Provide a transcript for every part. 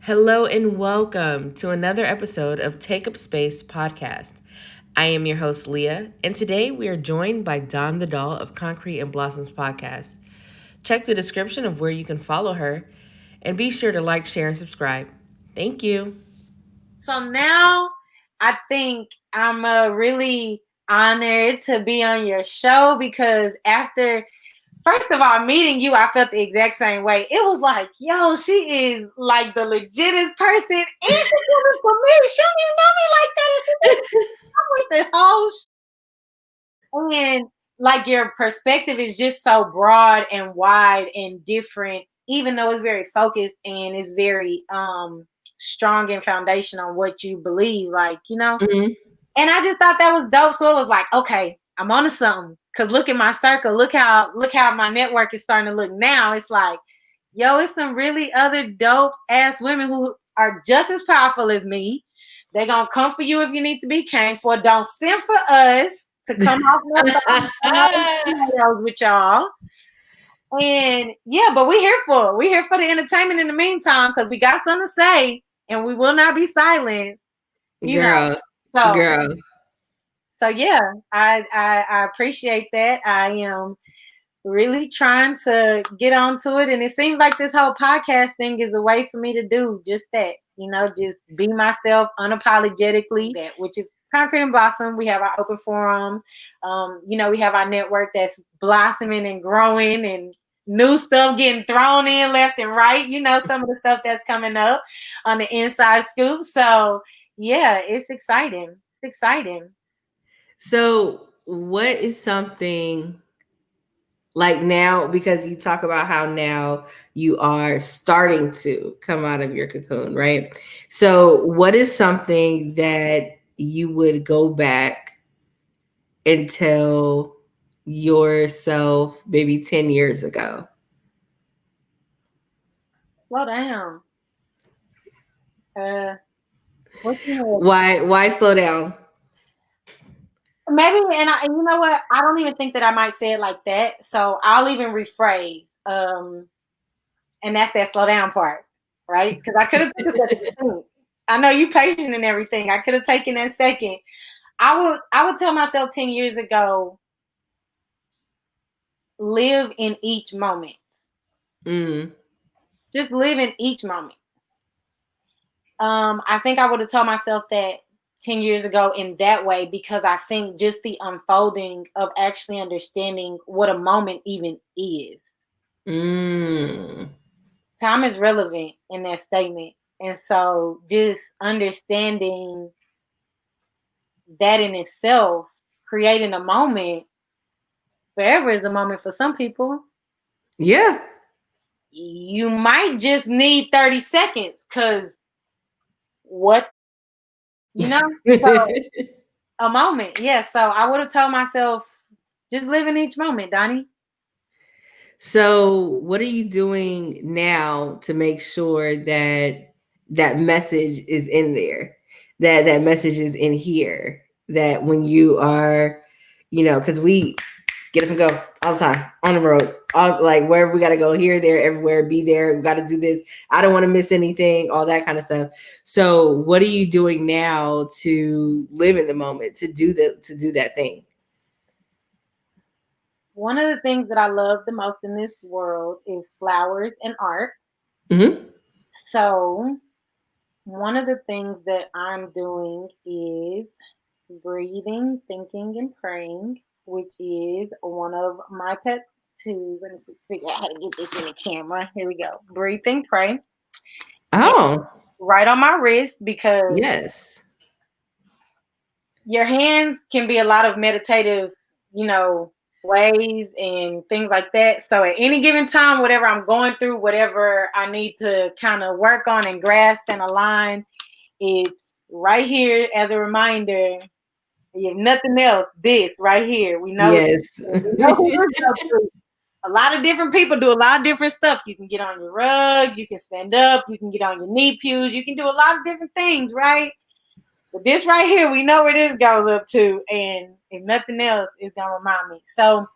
Hello and welcome to another episode of Take Up Space podcast. I am your host, Leah, and today we are joined by Dawn the Doll of Concrete and Blossoms podcast. Check the description of where you can follow her, and be sure to like, share, and subscribe. Thank you. So now I think I'm really honored to be on your show because first of all, meeting you, I felt the exact same way. It was like, yo, she is like the legitest person, and she's coming for me. She don't even know me like that. And with the whole and like your perspective is just so broad and wide and different, even though it's very focused and it's very strong and foundation on what you believe, Mm-hmm. And I just thought that was dope. So it was like, okay, I'm onto something. Cause look at my circle. Look how my network is starting to look now. It's like, yo, it's some really other dope ass women who are just as powerful as me. They're gonna come for you if you need to be came for. Don't send for us to come off no with y'all. And yeah, but we're here for the entertainment in the meantime because we got something to say and we will not be silent. You know. Girl, So girl. so yeah, I appreciate that. I am really trying to get onto it, and it seems like this whole podcast thing is a way for me to do just that. Just be myself unapologetically. That which is Concrete and Blossom. We have our open forums. We have our network that's blossoming and growing, and new stuff getting thrown in left and right. Some of the stuff that's coming up on the inside scoop. So yeah, it's exciting. It's exciting. So, what is something like now, because you talk about how now you are starting to come out of your cocoon, right? So, what is something that you would go back and tell yourself maybe 10 years ago? Slow down. Uh, Why slow down? maybe, and you know what? I don't even think that I might say it like that. So I'll even rephrase. And that's that slow down part, right? Because I could have took a second to think. I know you patient and everything. I could have taken that second. I would tell myself 10 years ago, live in each moment. Mm. Just live in each moment. I think I would have told myself that 10 years ago in that way because I think just the unfolding of actually understanding what a moment even is. Mm. Time is relevant in that statement. And so just understanding that in itself, creating a moment, forever is a moment for some people. Yeah. You might just need 30 seconds because what, So a moment. Yeah. So I would have told myself, just live in each moment, Donnie. So, what are you doing now to make sure that that message is in there? That message is in here. That when you are, because we get up and go all the time on the road, all like wherever we got to go, here, there, everywhere, be there. We got to do this. I don't want to miss anything, all that kind of stuff. So, what are you doing now to live in the moment, to do that thing? One of the things that I love the most in this world is flowers and art. Mm-hmm. So one of the things that I'm doing is breathing, thinking, and praying, which is one of my tattoos. Let me figure out how to get this in the camera. Here we go. Breathe and pray. And Oh, right on my wrist because yes. your hands can be a lot of meditative, ways and things like that. So at any given time, whatever I'm going through, whatever I need to kind of work on and grasp and align, it's right here as a reminder. If nothing else, this right here. Yes. We know who this goes through. A lot of different people do a lot of different stuff. You can get on your rugs, you can stand up, you can get on your knee pews, you can do a lot of different things, right? But this right here, we know where this goes up to. And if nothing else, it's gonna remind me. So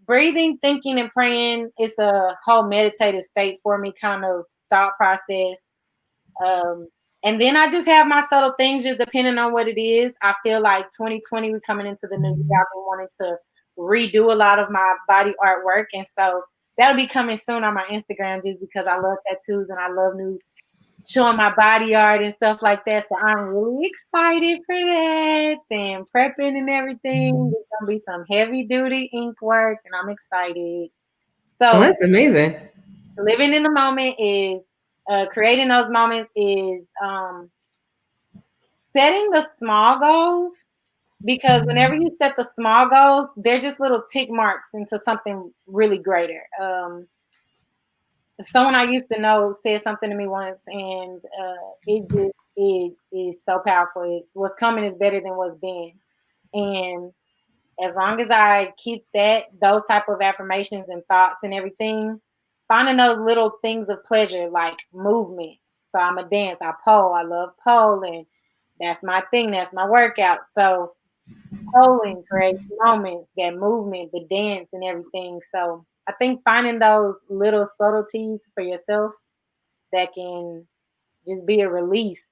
breathing, thinking, and praying is a whole meditative state for me, kind of thought process. Um, and then I just have my subtle things, just depending on what it is. I feel like 2020, we're coming into the new year. I've been wanting to redo a lot of my body artwork, and so that'll be coming soon on my Instagram, just because I love tattoos and I love new showing my body art and stuff like that. So I'm really excited for that and prepping and everything. There's gonna be some heavy duty ink work, and I'm excited. Well, So that's amazing. living in the moment is creating those moments is setting the small goals, because whenever you set the small goals, they're just little tick marks into something really greater. Someone I used to know said something to me once, and it is so powerful. It's what's coming is better than what's been, and as long as I keep those type of affirmations and thoughts and everything, finding those little things of pleasure like movement. So I'm a dance. I pole. I love pole, and that's my thing. That's my workout. So polling creates moments, that movement, the dance, and everything. So I think finding those little subtleties for yourself that can just be a release.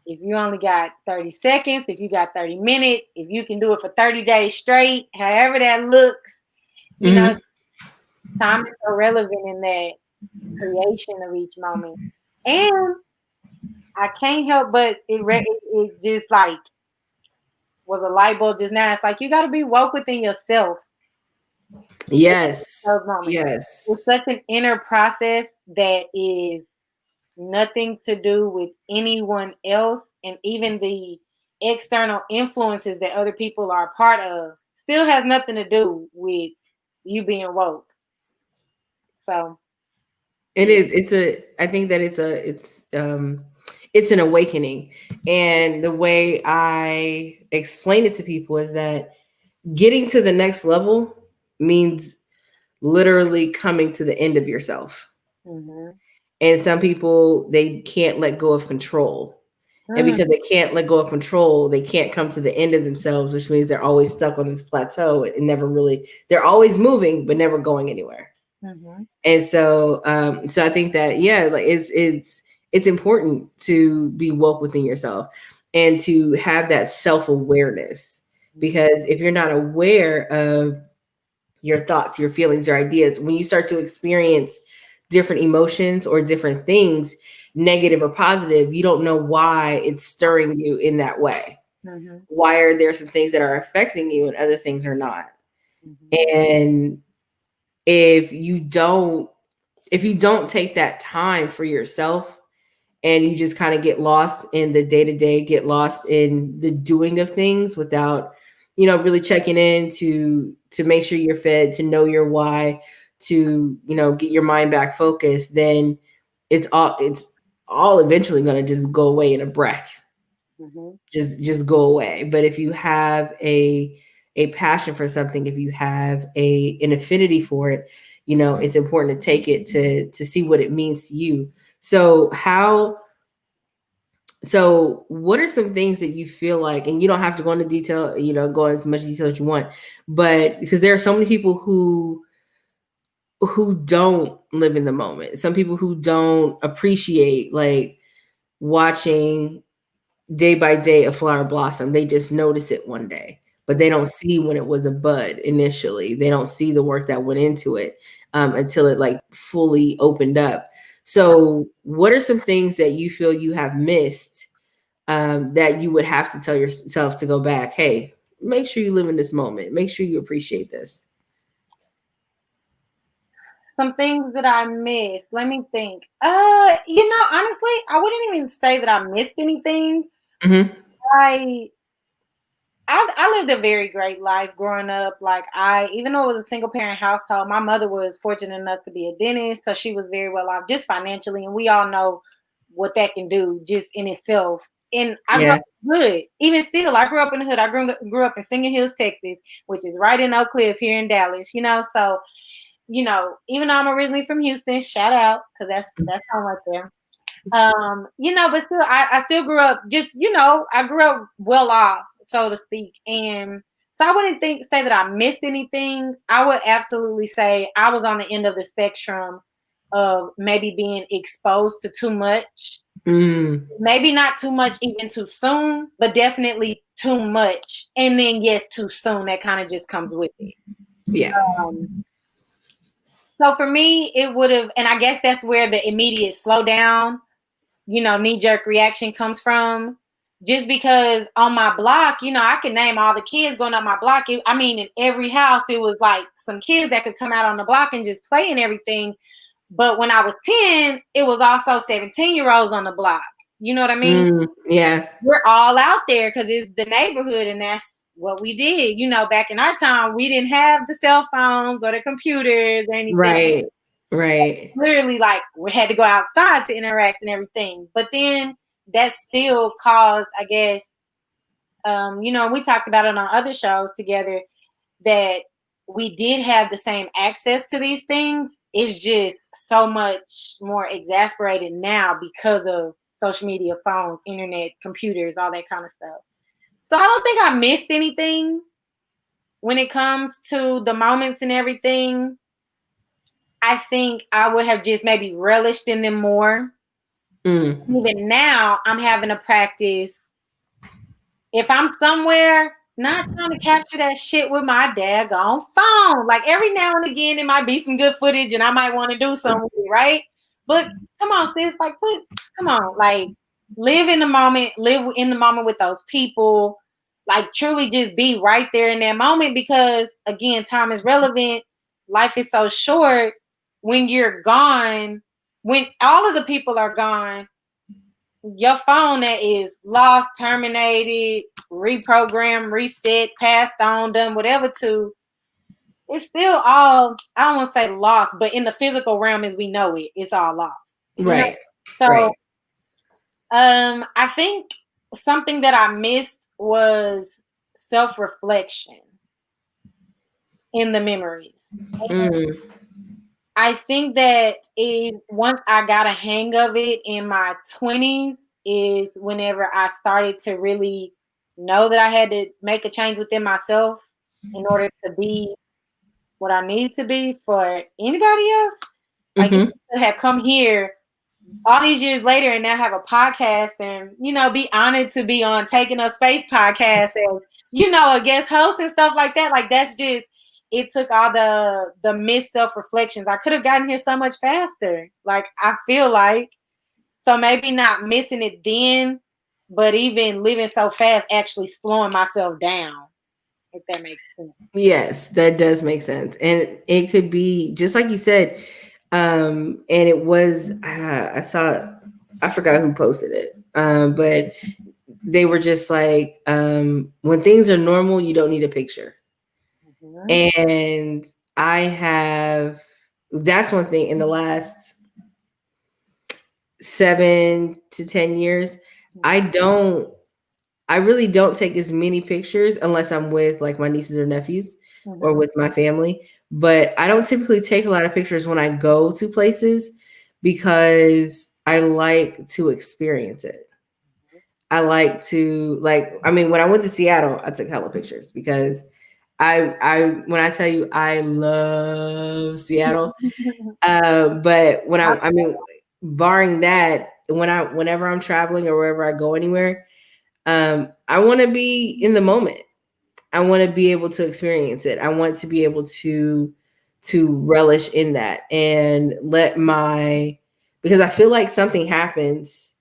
If you only got 30 seconds, if you got 30 minutes, if you can do it for 30 days straight, however that looks, you know, Hmm. time is so relevant in that creation of each moment. And I can't help but it just like was a light bulb just now. It's like you got to be woke within yourself Yes. those moments. Yes. It's such an inner process that is nothing to do with anyone else, and even the external influences that other people are a part of still has nothing to do with you being woke. So It yeah. is. I think that it's an awakening. And the way I explain it to people is that getting to the next level means literally coming to the end of yourself. Mm-hmm. And some people, they can't let go of control. And Mm-hmm. because they can't let go of control, they can't come to the end of themselves, which means they're always stuck on this plateau and never really, they're always moving, but never going anywhere. Mm-hmm. And so I think that, yeah, like it's important to be woke within yourself and to have that self-awareness, because if you're not aware of your thoughts, your feelings, your ideas, when you start to experience different emotions or different things, negative or positive, you don't know why it's stirring you in that way. Mm-hmm. Why are there some things that are affecting you and other things are not? Mm-hmm. And if you don't if you don't take that time for yourself, and you just kind of get lost in the day to day, get lost in the doing of things without, really checking in to make sure you're fed, to know your why, to, get your mind back focused, then it's all eventually going to just go away in a breath, Mm-hmm. just go away. But if you have a passion for something, if you have an affinity for it, it's important to take it to see what it means to you. So what are some things that you feel like, and you don't have to go into detail, go into as much detail as you want, but because there are so many people who don't live in the moment, some people who don't appreciate, like, watching day by day a flower blossom. They just notice it one day, but they don't see when it was a bud initially. They don't see the work that went into it, until it, like, fully opened up. So what are some things that you feel you have missed, that you would have to tell yourself to go back? Hey, make sure you live in this moment. Make sure you appreciate this. Some things that I missed. Let me think. Honestly, I wouldn't even say that I missed anything. Hmm. I I lived a very great life growing up. Like even though it was a single parent household, my mother was fortunate enough to be a dentist, so she was very well off just financially, and we all know what that can do just in itself. And I grew Yeah. up good. Even still, I grew up in the hood. I grew up in Singing Hills, Texas, which is right in Oak Cliff here in Dallas. So even though I'm originally from Houston, shout out because that's home right there. But still, I still grew up I grew up well off, so to speak. And so I wouldn't say that I missed anything. I would absolutely say I was on the end of the spectrum of maybe being exposed to too much. Mm, Maybe not too much even too soon, but definitely too much. And then yes, too soon. That kind of just comes with it. yeah. Um, so for me, it would have, and I guess that's where the immediate slowdown, knee jerk reaction comes from. Just because on my block, I can name all the kids going up my block. I mean, in every house, it was like some kids that could come out on the block and just play and everything. But when I was 10, it was also 17-year-olds on the block. You know what I mean? Yeah. We're all out there because it's the neighborhood and that's what we did. Back in our time, we didn't have the cell phones or the computers or anything. Right. Right. Literally, like, we had to go outside to interact and everything. But then that still caused, I guess, we talked about it on other shows together, that we did have the same access to these things. It's just so much more exasperated now because of social media, phones, internet, computers, all that kind of stuff. So I don't think I missed anything when it comes to the moments and everything. I think I would have just maybe relished in them more. Mm. Even now, I'm having to practice if I'm somewhere, not trying to capture that shit with my daggone phone. Like every now and again, it might be some good footage, and I might want to do something with it, right? But come on, sis, like come on, like live in the moment, live in the moment with those people, like truly just be right there in that moment. Because again, time is relevant. Life is so short. When you're gone, when all of the people are gone, your phone that is lost, terminated, reprogrammed, reset, passed on, done whatever to, it's still all, I don't want to say lost, but in the physical realm as we know it, it's all lost. Right. So Right. I think something that I missed was self-reflection in the memories. Mm. I think that once I got a hang of it in my 20s is whenever I started to really know that I had to make a change within myself in order to be what I need to be for anybody else. Like Mm-hmm. to have come here all these years later and now have a podcast and be honored to be on Taking Up Space podcast and a guest host and stuff like that. Like that's just, it took all the missed self reflections. I could have gotten here so much faster, like I feel like. So maybe not missing it then, but even living so fast actually slowing myself down, if that makes sense. Yes, that does make sense. And it could be just like you said. And it was, I saw, I forgot who posted it. But they were just like, when things are normal, you don't need a picture. Mm-hmm. And I have, that's one thing in the last 7 to 10 years. I don't, I really don't take as many pictures unless I'm with like my nieces or nephews or Mm-hmm. with my family. But I don't typically take a lot of pictures when I go to places because I like to experience it. I like to I mean, when I went to Seattle, I took hella pictures because when I tell you I love Seattle, but I mean, barring that, whenever I'm traveling or wherever I go anywhere, I want to be in the moment. I want to be able to experience it. I want to be able to relish in that and let my, because I feel like something happens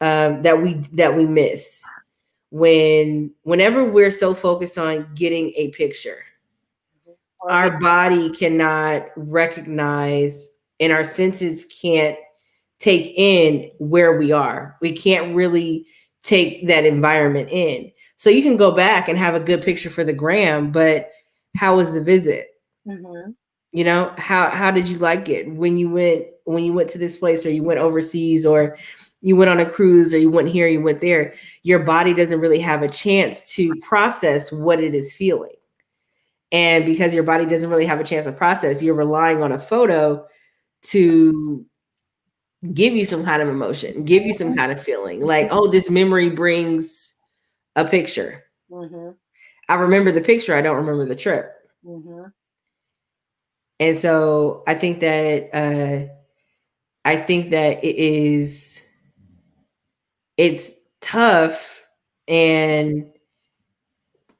that we miss whenever we're so focused on getting a picture. Or Our body cannot recognize and our senses can't take in where we are. We can't really take that environment in. So you can go back and have a good picture for the gram, but how was the visit? mm-hmm. How did you like it when you went to this place, or you went overseas, or you went on a cruise, or you went here, you went there. Your body doesn't really have a chance to process what it is feeling. And because your body doesn't really have a chance to process, you're relying on a photo to give you some kind of emotion, give you some kind of feeling like, oh, this memory brings a picture. Mm-hmm. I remember the picture, I don't remember the trip. Mm-hmm. And so I think that it is, it's tough, and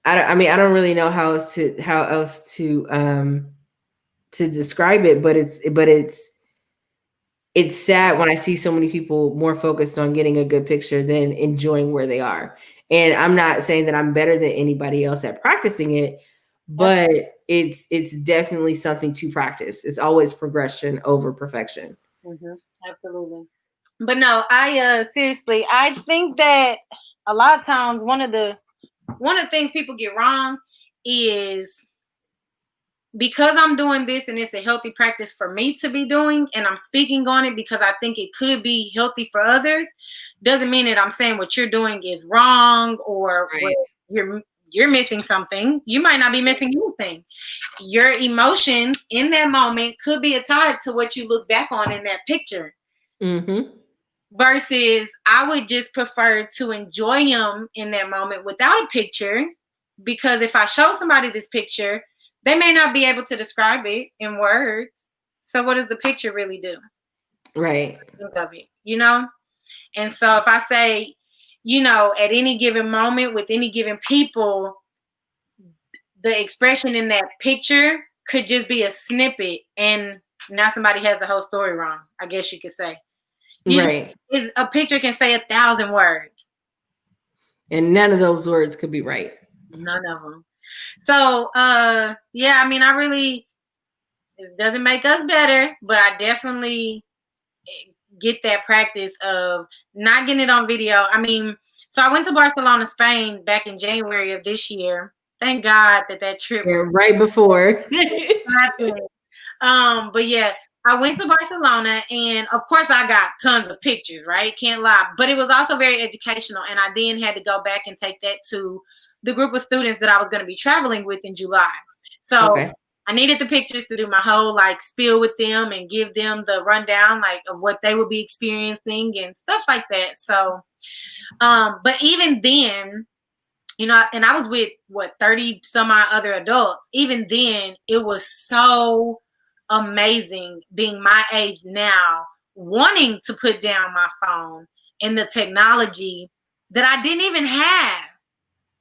I mean, I don't really know how else to describe it, but it's sad when I see so many people more focused on getting a good picture than enjoying where they are. And I'm not saying that I'm better than anybody else at practicing it, but it's definitely something to practice. It's always progression over perfection. Mm-hmm. Absolutely. But no, I seriously, I think that a lot of times one of the things people get wrong is because I'm doing this and it's a healthy practice for me to be doing, and I'm speaking on it because I think it could be healthy for others, doesn't mean that I'm saying what you're doing is wrong or what Right. you're missing something. You might not be missing anything. Your emotions in that moment could be tied to what you look back on in that picture. Mm-hmm. Versus, I would just prefer to enjoy them in that moment without a picture, because if I show somebody this picture, they may not be able to describe it in words. So, what does the picture really do? Right. Think of it, you know? And so, if I say, you know, at any given moment with any given people, the expression in that picture could just be a snippet, and now somebody has the whole story wrong, I guess you could say. Usually, Right. a picture can say 1,000 words. And none of those words could be right. None of them. So, yeah, I mean, I really, it doesn't make us better, but I definitely get that practice of not getting it on video. I mean, so I went to Barcelona, Spain back in January of this year. Thank God that trip Yeah, right before. happened. But yeah, I went to Barcelona, and of course I got tons of pictures, right? Can't lie. But it was also very educational, and I then had to go back and take that to the group of students that I was going to be traveling with in July. So Okay. I needed the pictures to do my whole like spiel with them and give them the rundown like of what they would be experiencing and stuff like that. So but even then, you know, and I was with what 30 some odd other adults. Even then, it was so amazing being my age now, wanting to put down my phone and the technology that I didn't even have.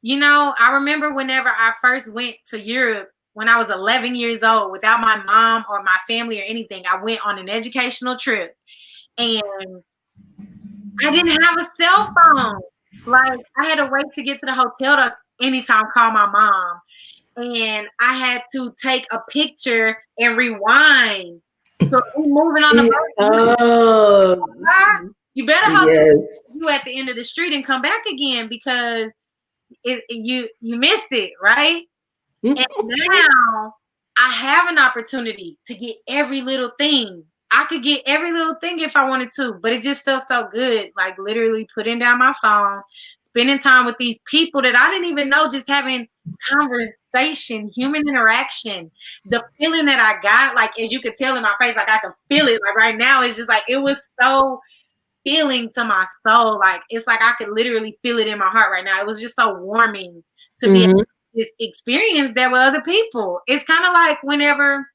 You know, I remember whenever I first went to Europe when I was 11 years old without my mom or my family or anything. I went on an educational trip, and I didn't have a cell phone. Like, I had to wait to get to the hotel to anytime call my mom. And I had to take a picture and rewind. So we moving on the boat. Oh, You better hope yes. you at the end of the street and come back again, because you missed it, right? And now I have an opportunity to get every little thing. I could get every little thing if I wanted to, but it just felt so good. Like literally putting down my phone, spending time with these people that I didn't even know, just having conversation, human interaction. The feeling that I got, like as you could tell in my face, like I can feel it. Like right now, it's just like it was so feeling to my soul. Like it's like I could literally feel it in my heart right now. It was just so warming to be Mm-hmm. this experience that with other people. It's kind of like whenever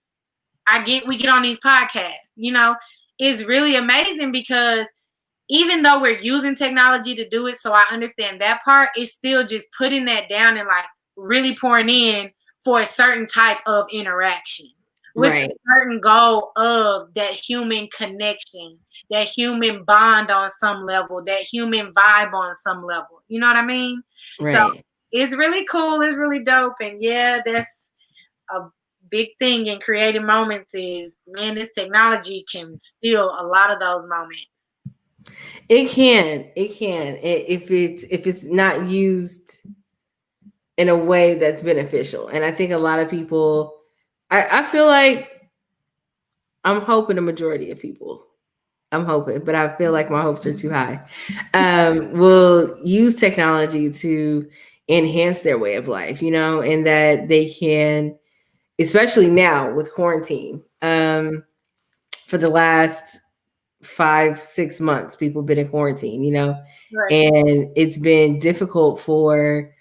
we get on these podcasts, you know, it's really amazing because even though we're using technology to do it, so I understand that part, it's still just putting that down and like really pouring in for a certain type of interaction with a Right. certain goal of that human connection, that human bond on some level, that human vibe on some level. You know what I mean? So Right. it's really cool. It's really dope. And yeah, that's a big thing in creating moments is, man, this technology can steal a lot of those moments. It can. It can. If it's not used in a way that's beneficial. And I think a lot of people, I feel like I'm hoping a majority of people, I'm hoping, but I feel like my hopes are too high, will use technology to enhance their way of life, and that they can, especially now with quarantine, for the last 5-6 months, people have been in quarantine, Right. and it's been difficult for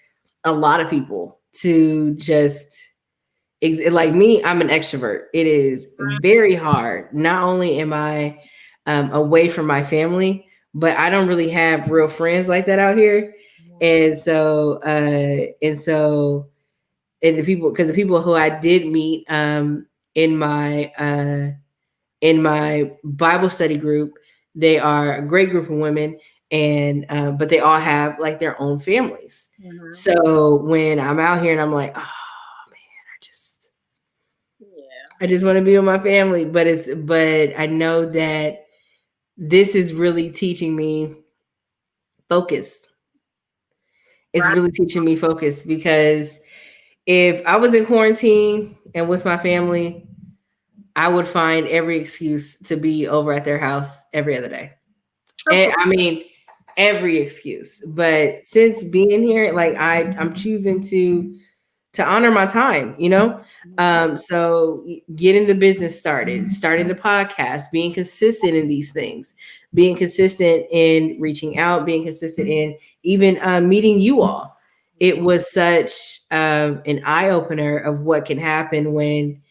a lot of people to just like me. I'm an extrovert. It is very hard. Not only am I away from my family, but I don't really have real friends like that out here. And so and the people, because the people who I did meet in my in my Bible study group, they are a great group of women, and but they all have like their own families. Mm-hmm. So when I'm out here and I'm like, oh man, Yeah. I just want to be with my family, but I know that this is really teaching me focus. It's Right. really teaching me focus, because if I was in quarantine and with my family, I would find every excuse to be over at their house every other day. Of And course. I mean, every excuse. But since being here, like I'm choosing to honor my time, you know? So getting the business started, starting the podcast, being consistent in these things, being consistent in reaching out, being consistent in even meeting you all. It was such an eye opener of what can happen when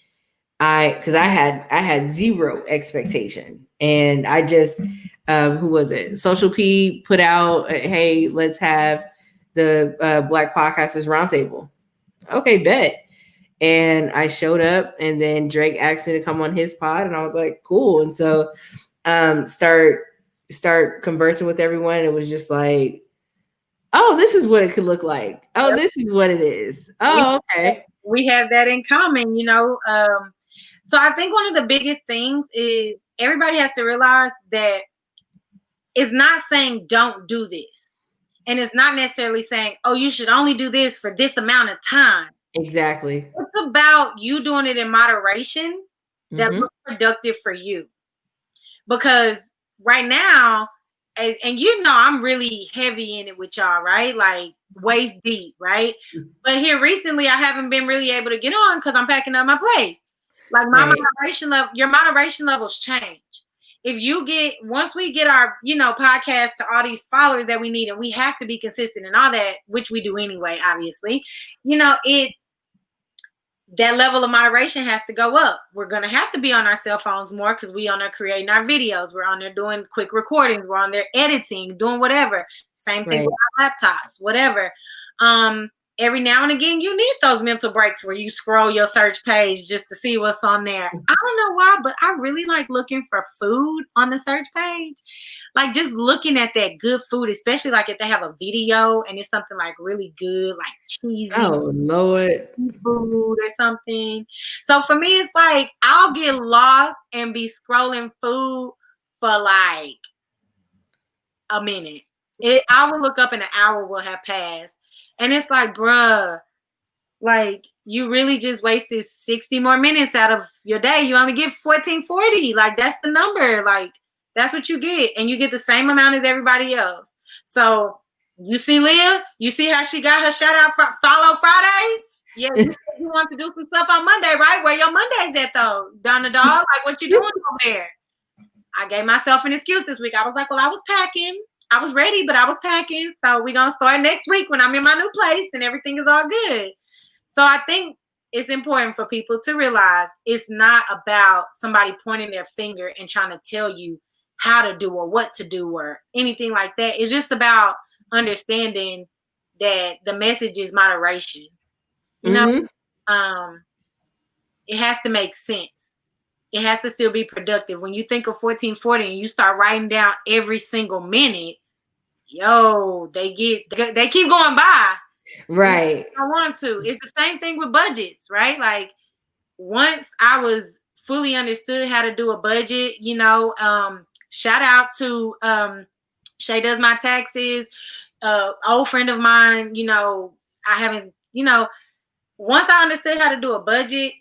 because I had zero expectation, and I just who was it? Social P put out, hey, let's have the Black Podcasters Roundtable. Okay, bet. And I showed up, and then Drake asked me to come on his pod, and I was like, cool. And so start conversing with everyone. And it was just like, oh, this is what it could look like. Oh, Yep. this is what it is. We Oh, okay. we have that in common, you know. So I think one of the biggest things is everybody has to realize that it's not saying don't do this. And it's not necessarily saying, oh, you should only do this for this amount of time. Exactly. It's about you doing it in moderation that Mm-hmm. looks productive for you. Because right now, and you know, I'm really heavy in it with y'all, right? Like waist deep, right? But here recently, I haven't been really able to get on because I'm packing up my place. Like my Right. moderation level, your moderation levels change. If you get once we get our, you know, podcast to all these followers that we need, and we have to be consistent and all that, which we do anyway, obviously, you know, that level of moderation has to go up. We're going to have to be on our cell phones more because we on there creating our videos. We're on there doing quick recordings. We're on there editing, doing whatever. Same thing Right. with our laptops, whatever. Um, every now and again, you need those mental breaks where you scroll your search page just to see what's on there. I don't know why, but I really like looking for food on the search page. Like just looking at that good food, especially like if they have a video and it's something like really good, like cheesy Oh Lord. food or something. So for me, it's like I'll get lost and be scrolling food for like a minute. I will look up and an hour will have passed. And it's like, bruh, like you really just wasted 60 more minutes out of your day. You only get 1440. Like that's the number. Like that's what you get. And you get the same amount as everybody else. So you see Leah, you see how she got her shout out follow Fridays? Yeah, you want to do some stuff on Monday, right? Where your Mondays at though? Donna dog, like what you doing over there? I gave myself an excuse this week. I was like, well, I was packing. I was ready, but I was packing. So we're gonna start next week when I'm in my new place and everything is all good. So I think it's important for people to realize it's not about somebody pointing their finger and trying to tell you how to do or what to do or anything like that. It's just about understanding that the message is moderation. You know, Mm-hmm. um, it has to make sense. It has to still be productive. When you think of 1440 and you start writing down every single minute, yo, they keep going by. Right. I want to. It's the same thing with budgets, right? Like once I was fully understood how to do a budget, you know, shout out to Shay does my taxes, old friend of mine, you know, I haven't, you know, once I understood how to do a budget,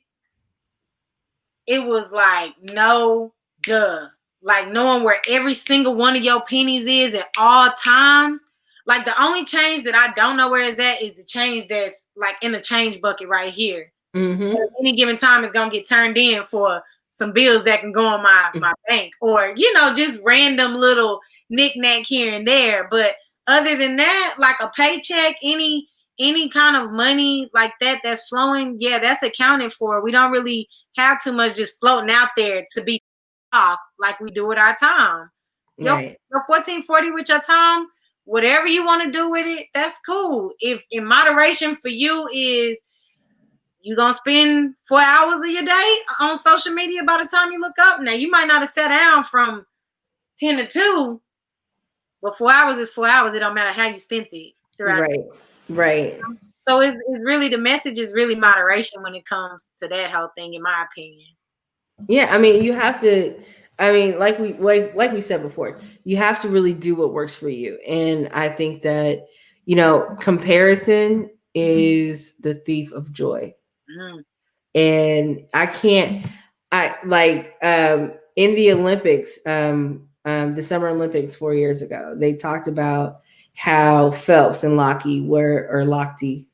it was like no duh. Like knowing where every single one of your pennies is at all times. Like the only change that I don't know where it's at is the change that's like in the change bucket right here. At Mm-hmm. any given time is gonna get turned in for some bills that can go on my bank or you know just random little knick-knack here and there. But other than that, like a paycheck, any kind of money like that that's flowing, yeah, that's accounted for. We don't really have too much just floating out there to be off like we do with our time. Right. your 1440 with your time, whatever you want to do with it, that's cool. If in moderation for you is you gonna spend 4 hours of your day on social media by the time you look up. Now you might not have sat down from 10 to 2, but 4 hours is 4 hours. It don't matter how you spent it throughout. Right. Right. So it's really the message is really moderation when it comes to that whole thing, in my opinion. Yeah, I mean, you have to. I mean, like we said before, you have to really do what works for you. And I think that comparison is the thief of joy. Mm-hmm. And I can't. I like in the Olympics, the Summer Olympics 4 years ago, they talked about how Phelps and Lockie were, or Lockie,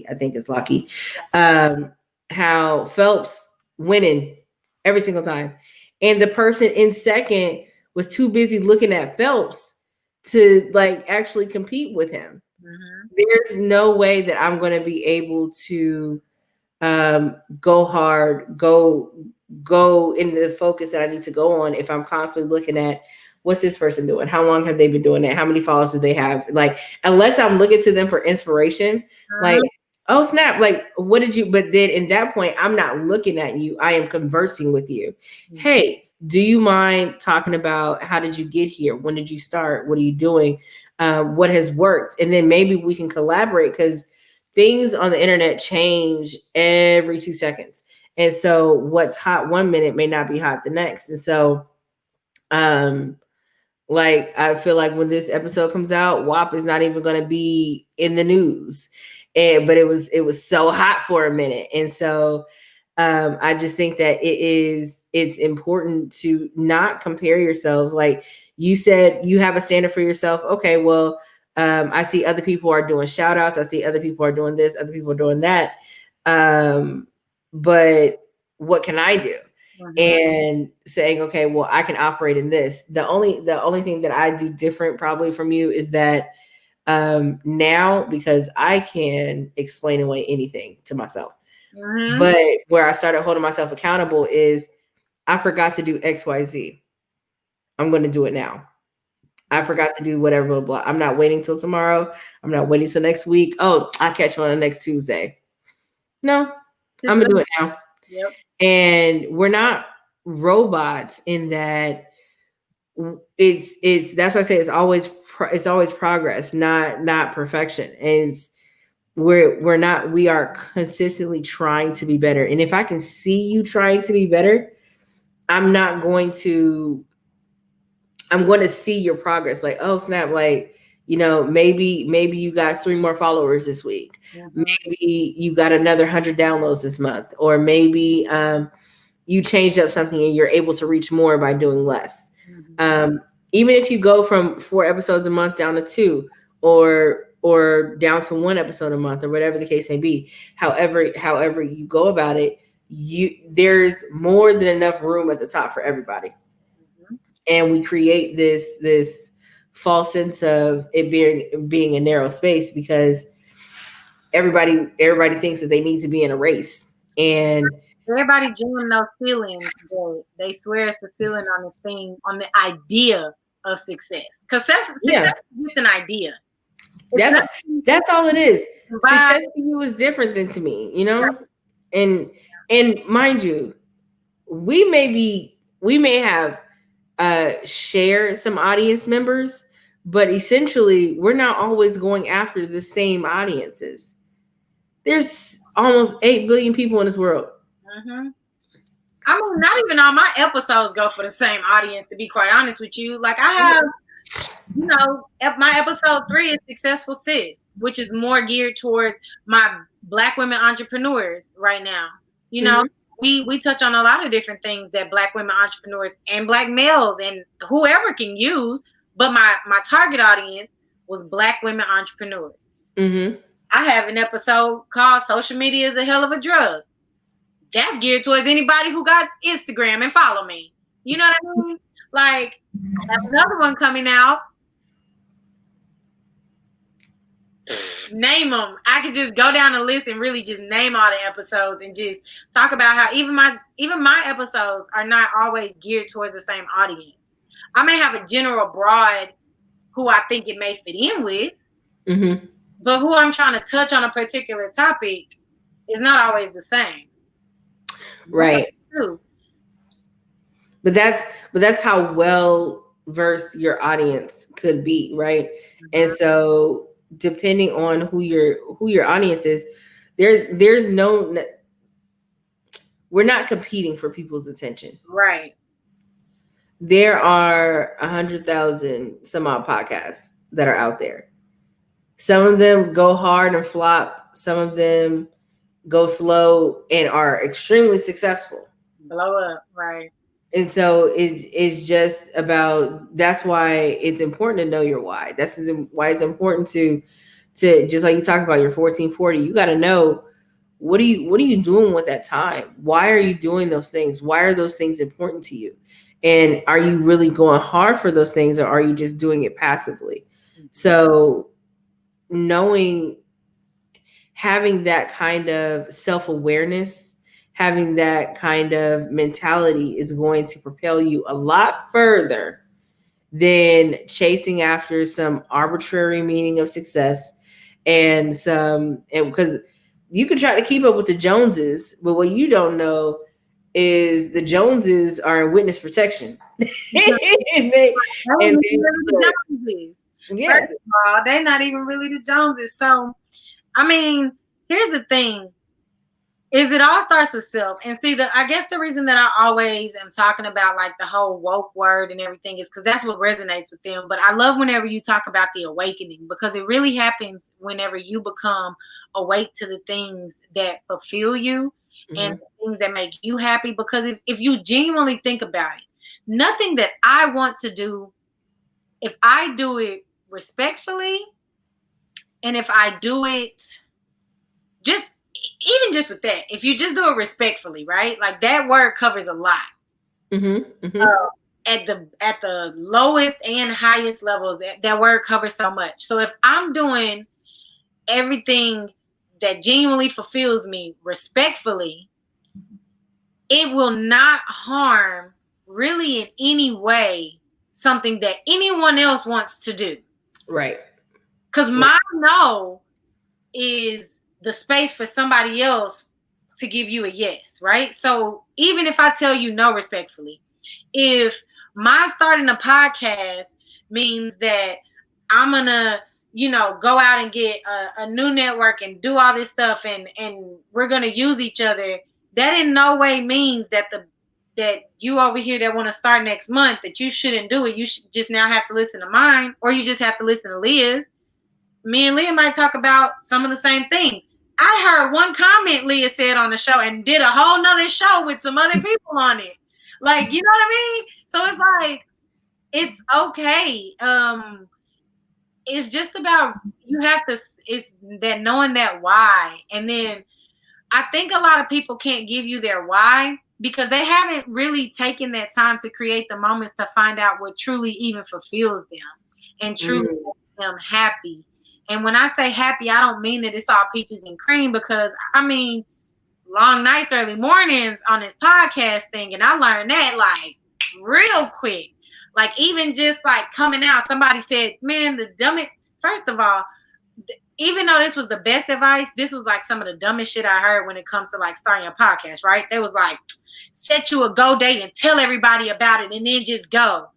I think it's Lockie, um, how Phelps winning every single time, and the person in second was too busy looking at Phelps to like actually compete with him. Mm-hmm. There's no way that I'm going to be able to go hard, go in the focus that I need to go on if I'm constantly looking at what's this person doing? How long have they been doing that? How many followers do they have? Like, unless I'm looking to them for inspiration, like, oh snap, like what did you, but then in that point, I'm not looking at you. I am conversing with you. Mm-hmm. Hey, do you mind talking about how did you get here? When did you start? What are you doing? What has worked? And then maybe we can collaborate, because things on the internet change every 2 seconds. And so what's hot one minute may not be hot the next. And so um like I feel like when this episode comes out, WAP is not even going to be in the news. And but it was so hot for a minute. And so I just think that it's important to not compare yourselves. Like you said, you have a standard for yourself. Okay, well, I see other people are doing shout outs. I see other people are doing this, other people are doing that. But what can I do? And saying, okay, well, I can operate in this. The only thing that I do different probably from you is that now, because I can explain away anything to myself. Mm-hmm. But where I started holding myself accountable is I forgot to do XYZ. I'm going to do it now. I forgot to do whatever, blah, blah. I'm not waiting till tomorrow. I'm not waiting till next week. Oh, I'll catch you on the next Tuesday. No, I'm going to do it now. Yep. And we're not robots in that it's that's why I say it's always progress, not perfection. Is we are consistently trying to be better. And if I can see you trying to be better, I'm not going to I'm going to see your progress. Like, oh snap, like, maybe you got 3 more followers this week. Mm-hmm. Maybe you got another 100 downloads this month, or maybe you changed up something and you're able to reach more by doing less. Mm-hmm. Even if you go from 4 episodes a month down to 2, or down to 1 episode a month, or whatever the case may be, however you go about it, there's more than enough room at the top for everybody. Mm-hmm. And we create this false sense of it being a narrow space, because everybody thinks that they need to be in a race. And Everybody jam those feelings, but they swear it's the feeling on the thing, on the idea of success. Because success is just an idea. That's all it is. Bye. Success to you is different than to me, and mind you, we may have shared some audience members, but essentially we're not always going after the same audiences. There's almost 8 billion people in this world. Mm-hmm. I mean, not even all my episodes go for the same audience, to be quite honest with you. Like I have, my episode 3 is Successful Sis, which is more geared towards my Black women entrepreneurs right now. We touch on a lot of different things that Black women entrepreneurs and Black males and whoever can use, but my target audience was Black women entrepreneurs. Mm-hmm. I have an episode called Social Media is a Hell of a Drug. That's geared towards anybody who got Instagram and follow me. You know what I mean? Like, I have another one coming out. Name them. I could just go down the list and really just name all the episodes and just talk about how even my episodes are not always geared towards the same audience. I may have a general broad who I think it may fit in with, but who I'm trying to touch on a particular topic is not always the same. Right. But that's how well versed your audience could be, right? And so depending on who your audience is, there's no, we're not competing for people's attention. Right. There are 100,000 some odd podcasts that are out there. Some of them go hard and flop. Some of them go slow and are extremely successful. Blow up, right. And so it's just about, that's why it's important to know your why. That's why it's important to just like you talk about your 1440, you got to know what are you doing with that time? Why are you doing those things? Why are those things important to you? And are you really going hard for those things, or are you just doing it passively? So having that kind of self-awareness, having that kind of mentality is going to propel you a lot further than chasing after some arbitrary meaning of success and because you can try to keep up with the Joneses, but what you don't know is the Joneses are in witness protection. and they the Joneses. Yeah. First of all, they're not even really the Joneses. So, I mean, here's the thing. Is it all starts with self. And see, I guess the reason that I always am talking about like the whole woke word and everything is because that's what resonates with them. But I love whenever you talk about the awakening, because it really happens whenever you become awake to the things that fulfill you and the things that make you happy. Because if you genuinely think about it, nothing that I want to do, if I do it respectfully and if I do it even just with that, if you just do it respectfully, right? Like that word covers a lot. At the lowest and highest levels, that word covers so much. So if I'm doing everything that genuinely fulfills me respectfully, it will not harm really in any way something that anyone else wants to do. Right. Because my no is the space for somebody else to give you a yes, right? So even if I tell you no respectfully, if my starting a podcast means that I'm gonna, go out and get a new network and do all this stuff and we're gonna use each other, that in no way means that you over here that want to start next month, that you shouldn't do it. You should just now have to listen to mine, or you just have to listen to Leah's. Me and Leah might talk about some of the same things. I heard one comment Leah said on the show and did a whole nother show with some other people on it. Like, you know what I mean? So it's like, it's okay. It's just about, it's that knowing that why. And then I think a lot of people can't give you their why because they haven't really taken that time to create the moments to find out what truly even fulfills them and truly makes them happy. And when I say happy, I don't mean that it's all peaches and cream, because I mean long nights, early mornings on this podcast thing. And I learned that like real quick. Like even just like coming out, somebody said, man, the dumbest, first of all, even though this was the best advice, this was like some of the dumbest shit I heard when it comes to like starting a podcast, right? They was like, set you a go date and tell everybody about it and then just go.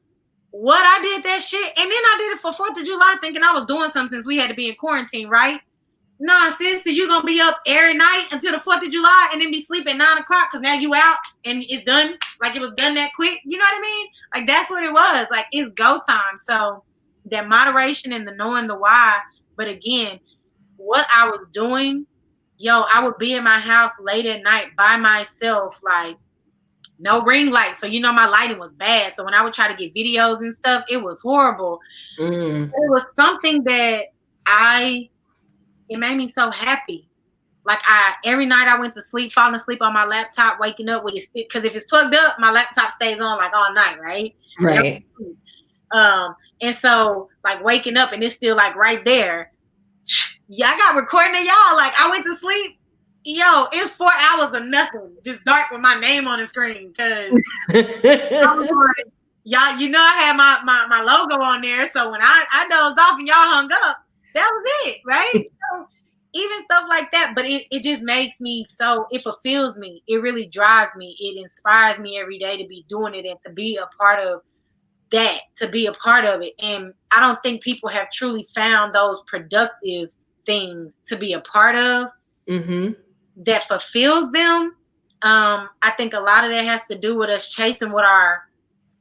What? I did that shit, and then I did it for 4th of July thinking I was doing something since we had to be in quarantine, right? Nah, sis, so you're going to be up every night until the 4th of July and then be sleeping at 9 o'clock because now you out and it's done. Like it was done that quick. You know what I mean? Like that's what it was. Like it's go time. So that moderation and the knowing the why. But again, what I was doing, I would be in my house late at night by myself, like no ring light. So, my lighting was bad. So when I would try to get videos and stuff, it was horrible. It was something that it made me so happy. Like every night I went to sleep, falling asleep on my laptop, waking up with it, because if it's plugged up, my laptop stays on like all night, right? Right. And so like waking up and it's still like right there. Yeah, I got recording of y'all. Like I went to sleep. It's 4 hours of nothing, just dark with my name on the screen. Cause I was like, y'all, I had my logo on there. So when I dozed off and y'all hung up, that was it, right? So even stuff like that, but it just makes me so, it fulfills me. It really drives me. It inspires me every day to be doing it and to be a part of that, to be a part of it. And I don't think people have truly found those productive things to be a part of that fulfills them. I think a lot of that has to do with us chasing what our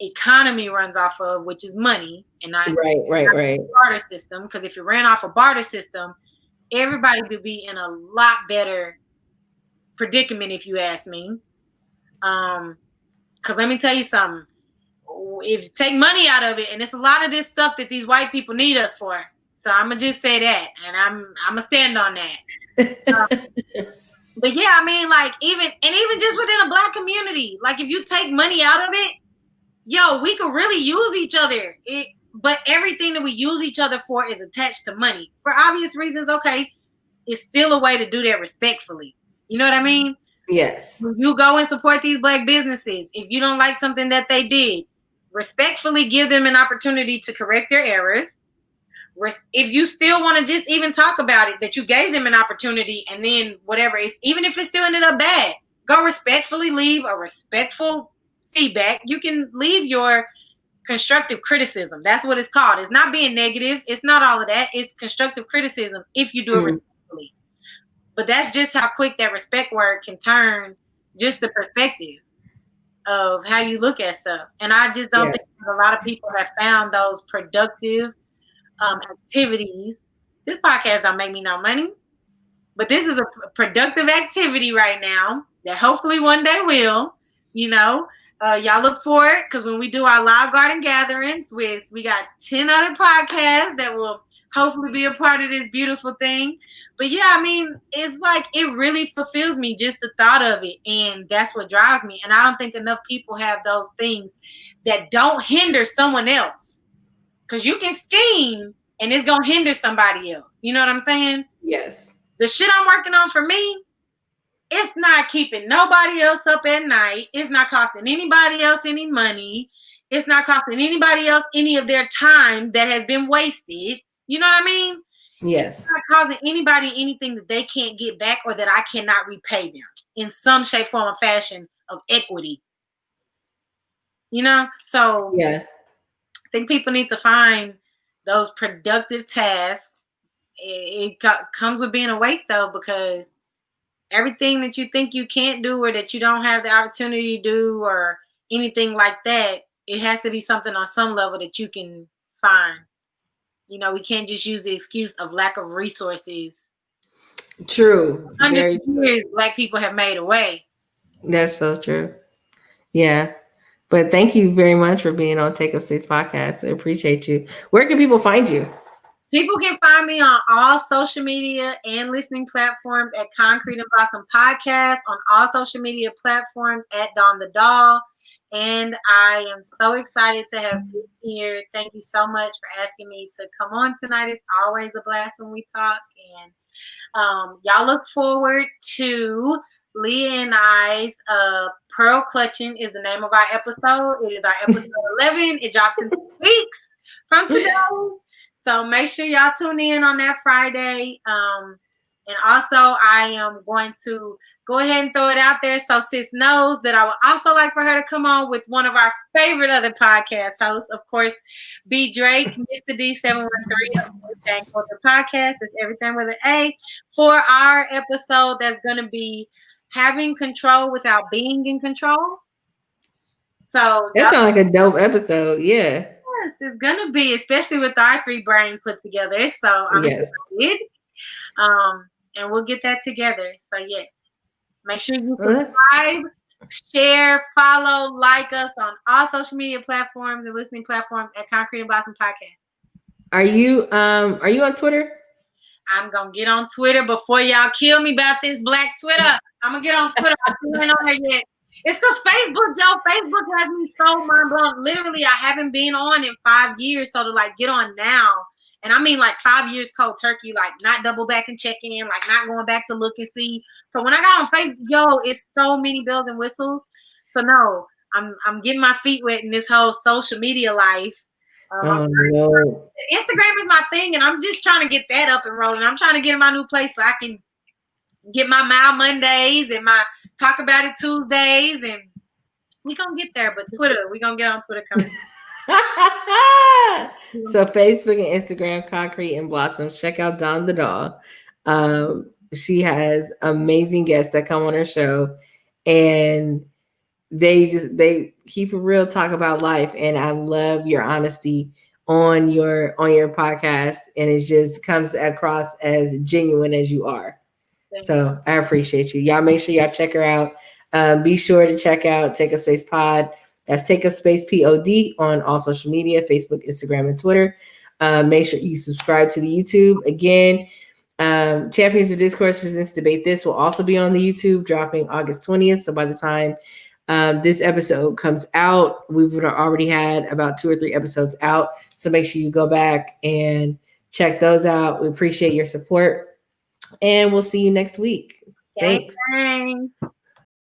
economy runs off of, which is money, and not Right. barter system. Because if you ran off a barter system, everybody would be in a lot better predicament, if you ask me. Because let me tell you something. If you take money out of it, and it's a lot of this stuff that these white people need us for. So I'm gonna just say that, and I'm gonna stand on that. But yeah, I mean, like even just within a black community, like if you take money out of it, yo, we could really use each other. But everything that we use each other for is attached to money for obvious reasons. Okay, it's still a way to do that respectfully. You know what I mean? Yes. When you go and support these black businesses, if you don't like something that they did, respectfully give them an opportunity to correct their errors. If you still want to just even talk about it, that you gave them an opportunity, and then whatever, even if it still ended up bad, go respectfully leave a respectful feedback. You can leave your constructive criticism. That's what it's called. It's not being negative. It's not all of that. It's constructive criticism if you do it respectfully. But that's just how quick that respect word can turn just the perspective of how you look at stuff. And I just don't think a lot of people have found those productive activities. This podcast don't make me no money, but this is a productive activity right now that hopefully one day will. Y'all look for it, because when we do our live garden gatherings, we got 10 other podcasts that will hopefully be a part of this beautiful thing. But yeah, I mean, it's like it really fulfills me, just the thought of it, and that's what drives me. And I don't think enough people have those things that don't hinder someone else, because you can scheme and it's gonna hinder somebody else. You know what I'm saying? Yes. The shit I'm working on for me, it's not keeping nobody else up at night. It's not costing anybody else any money. It's not costing anybody else any of their time that has been wasted. You know what I mean? It's Yes. not causing anybody anything that they can't get back or that I cannot repay them in some shape, form, or fashion of equity. So Yeah. I think people need to find those productive tasks. It comes with being awake, though, because everything that you think you can't do or that you don't have the opportunity to do or anything like that, it has to be something on some level that you can find. We can't just use the excuse of lack of resources. True. Hundreds Very of true. years black people have made a way. That's so true. Yeah. But thank you very much for being on Take Up Space podcast. I appreciate you. Where can people find you? People can find me on all social media and listening platforms at Concrete and Blossom Podcast, on all social media platforms at Dawn the Doll. And I am so excited to have you here. Thank you so much for asking me to come on tonight. It's always a blast when we talk. And y'all look forward to Leah and I's Pearl Clutching is the name of our episode. It is our episode 11. It drops in 2 weeks from today. So make sure y'all tune in on that Friday. And also, I am going to go ahead and throw it out there so Sis knows that I would also like for her to come on with one of our favorite other podcast hosts, of course, B. Drake, Mr. D713 of the Culture Podcast. It's everything with an A, for our episode that's going to be having control without being in control. So That sounds like a dope episode. Yeah. yes, it's gonna be, especially with our 3 brains put together. So I'm excited. And we'll get that together. So yes, make sure you subscribe, share, follow, like us on all social media platforms and listening platforms at Concrete and Blossom Podcast. Are you on Twitter? I'm gonna get on Twitter before y'all kill me about this black Twitter. I'm gonna get on Twitter. I ain't on there yet. It's because Facebook has me so mind blown. Literally, I haven't been on in 5 years. So to get on now, and I mean 5 years cold turkey, not double back and check in, not going back to look and see. So when I got on Facebook, it's so many bells and whistles. So no, I'm getting my feet wet in this whole social media life. Oh no. Instagram is my thing, and I'm just trying to get that up and rolling. I'm trying to get in my new place so I can get my Mile Mondays and my Talk About It Tuesdays, and we gonna get there. But Twitter, we gonna get on Twitter coming. So Facebook and Instagram, Concrete and Blossoms. Check out Dawn the Doll. She has amazing guests that come on her show, and they keep it real, talk about life, and I love your honesty on your podcast, and it just comes across as genuine as you are. So I appreciate you. Y'all make sure y'all check her out. Be sure to check out Take Up Space Pod. That's Take Up Space Pod on all social media, Facebook, Instagram, and Twitter. Make sure you subscribe to the YouTube. Again, Champions of Discourse presents Debate This will also be on the YouTube, dropping August 20th. So by the time this episode comes out, we would have already had about 2 or 3 episodes out. So make sure you go back and check those out. We appreciate your support, and we'll see you next week. Thanks. Dang.